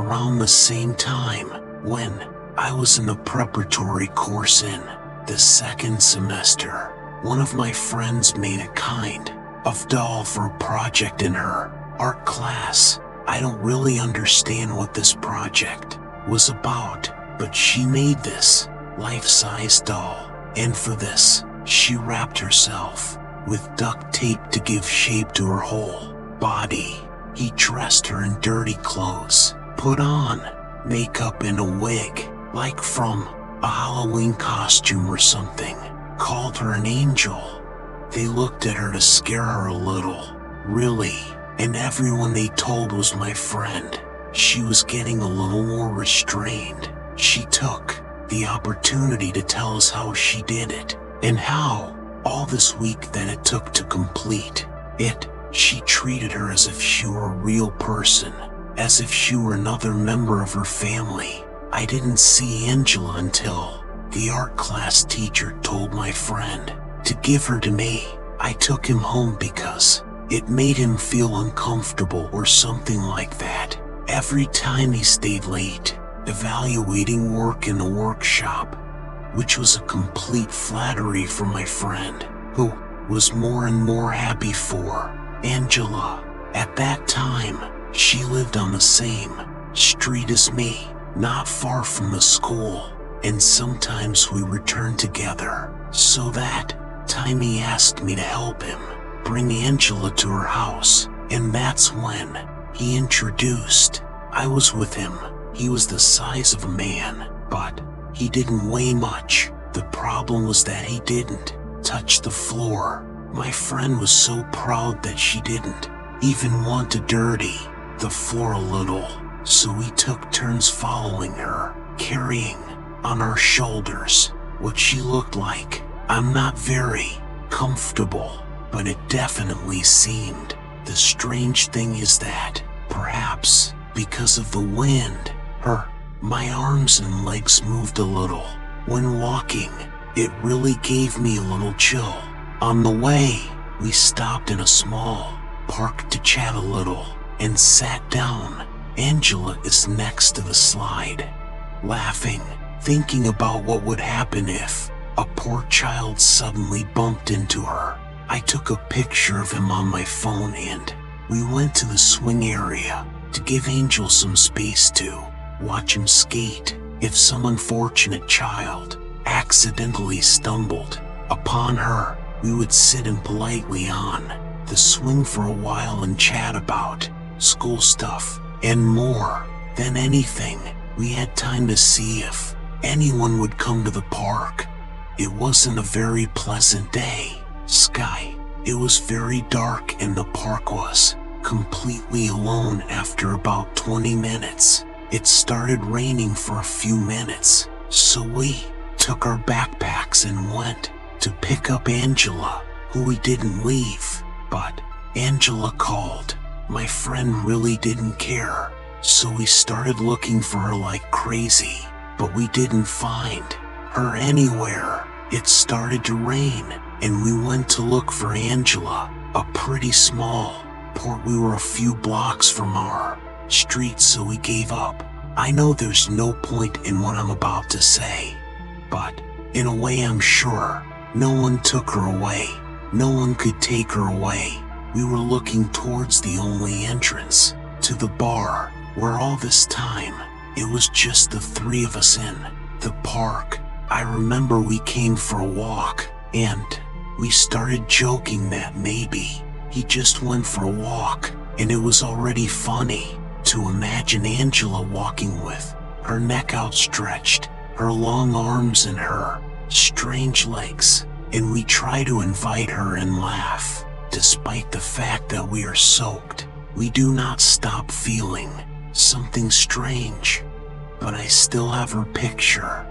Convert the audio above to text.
around the same time, when I was in the preparatory course in the second semester, one of my friends made a kind of doll for a project in her art class. I don't really understand what this project was about, but she made this life-size doll, and for this, she wrapped herself with duct tape to give shape to her whole body. He dressed her in dirty clothes, put on makeup and a wig, like from a Halloween costume or something, called her an angel. They looked at her to scare her a little, really, and everyone they told was my friend. She was getting a little more restrained. She took the opportunity to tell us how she did it, and how all this week that it took to complete it. She treated her as if she were a real person, as if she were another member of her family. I didn't see Angela until the art class teacher told my friend to give her to me. I took him home because it made him feel uncomfortable or something like that. Every time he stayed late, evaluating work in the workshop, which was a complete flattery for my friend, who was more and more happy for Angela. At that time, she lived on the same street as me, not far from the school, and sometimes we returned together. So that time he asked me to help him bring Angela to her house, and that's when he introduced. I was with him. He was the size of a man, but he didn't weigh much. The problem was that he didn't touch the floor. My friend was so proud that she didn't even want to dirty the floor a little, so we took turns following her, carrying on our shoulders what she looked like. I'm not very comfortable, but it definitely seemed. The strange thing is that, perhaps because of the wind, my arms and legs moved a little when walking. It really gave me a little chill. On the way, we stopped in a small park to chat a little and sat down. Angela is next to the slide, laughing, thinking about what would happen if a poor child suddenly bumped into her. I took a picture of him on my phone and we went to the swing area to give Angel some space to watch him skate. If some unfortunate child accidentally stumbled upon her, we would sit him politely on the swing for a while and chat about school stuff and more than anything. We had time to see if anyone would come to the park. It wasn't a very pleasant day. It was very dark and the park was completely alone after about 20 minutes. It started raining for a few minutes, so we took our backpacks and went to pick up Angela, who we didn't leave. But Angela called. My friend really didn't care, so we started looking for her like crazy, but we didn't find her anywhere. It started to rain, and we went to look for Angela, a pretty small port. We were a few blocks from our street, so we gave up. I know there's no point in what I'm about to say, but in a way I'm sure no one took her away. No one could take her away. We were looking towards the only entrance to the bar, where all this time it was just the three of us in the park. I remember we came for a walk, and we started joking that maybe he just went for a walk, and it was already funny to imagine Angela walking with her neck outstretched, her long arms and her strange legs, and we try to invite her and laugh. Despite the fact that we are soaked, we do not stop feeling something strange. But I still have her picture